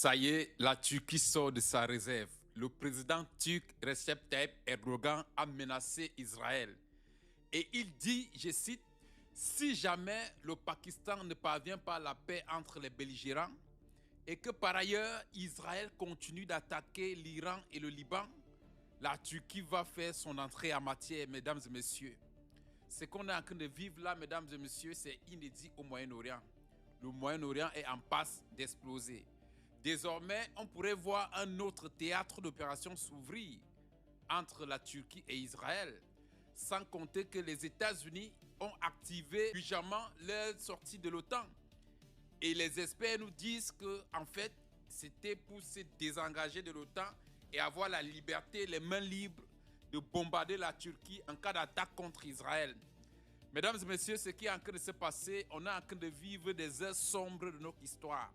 Ça y est, la Turquie sort de sa réserve. Le président turc Recep Tayyip Erdogan a menacé Israël. Et il dit, je cite, si jamais le Pakistan ne parvient pas à la paix entre les belligérants et que par ailleurs Israël continue d'attaquer l'Iran et le Liban, la Turquie va faire son entrée en matière, mesdames et messieurs. Ce qu'on est en train de vivre là, mesdames et messieurs, c'est inédit au Moyen-Orient. Le Moyen-Orient est en passe d'exploser. Désormais, on pourrait voir un autre théâtre d'opération s'ouvrir entre la Turquie et Israël, sans compter que les États-Unis ont activé puissamment leur sortie de l'OTAN. Et les experts nous disent que, en fait, c'était pour se désengager de l'OTAN et avoir la liberté, les mains libres de bombarder la Turquie en cas d'attaque contre Israël. Mesdames et messieurs, ce qui est en train de se passer, on est en train de vivre des heures sombres de notre histoire.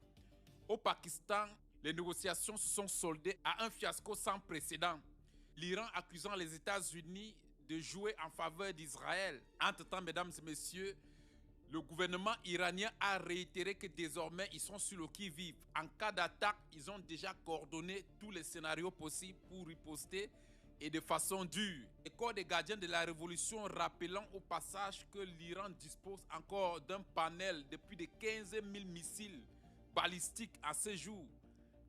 Au Pakistan, les négociations se sont soldées à un fiasco sans précédent. L'Iran accusant les États-Unis de jouer en faveur d'Israël. Entre-temps, mesdames et messieurs, le gouvernement iranien a réitéré que désormais, ils sont sur le qui-vive. En cas d'attaque, ils ont déjà coordonné tous les scénarios possibles pour riposter et de façon dure. Le corps des gardiens de la révolution rappelant au passage que l'Iran dispose encore d'un panel de plus de 15 000 missiles balistiques à ce jour.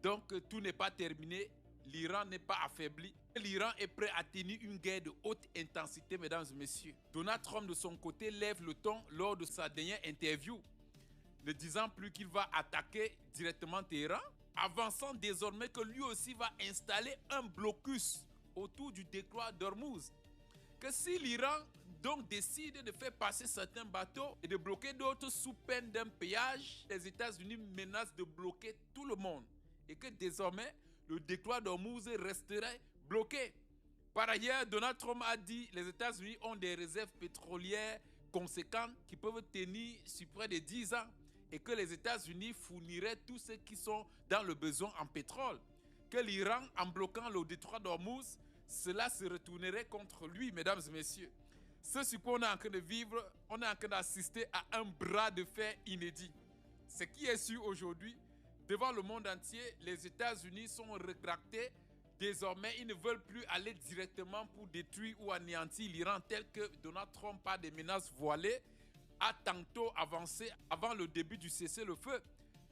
Donc tout n'est pas terminé, l'Iran n'est pas affaibli. L'Iran est prêt à tenir une guerre de haute intensité, mesdames et messieurs. Donald Trump de son côté lève le ton lors de sa dernière interview, ne disant plus qu'il va attaquer directement Téhéran, avançant désormais que lui aussi va installer un blocus autour du détroit d'Ormuz. Que si l'Iran donc décide de faire passer certains bateaux et de bloquer d'autres sous peine d'un péage, les États-Unis menacent de bloquer tout le monde et que désormais le détroit d'Ormuz resterait bloqué. Par ailleurs, Donald Trump a dit que les États-Unis ont des réserves pétrolières conséquentes qui peuvent tenir sur près de 10 ans et que les États-Unis fourniraient tous ceux qui sont dans le besoin en pétrole. Que l'Iran, en bloquant le détroit d'Ormuz, cela se retournerait contre lui, mesdames et messieurs. Ce sur quoi on est en train de vivre, on est en train d'assister à un bras de fer inédit. Ce qui est sûr aujourd'hui, devant le monde entier, les États-Unis sont rétractés. Désormais, ils ne veulent plus aller directement pour détruire ou anéantir l'Iran tel que Donald Trump, par des menaces voilées, a tantôt avancé avant le début du cessez-le-feu.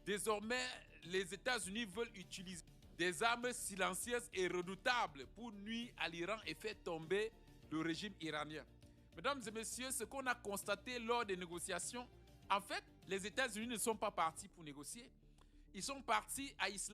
Désormais, les États-Unis veulent utiliser des armes silencieuses et redoutables pour nuire à l'Iran et faire tomber le régime iranien. Mesdames et messieurs, ce qu'on a constaté lors des négociations, en fait, les États-Unis ne sont pas partis pour négocier. Ils sont partis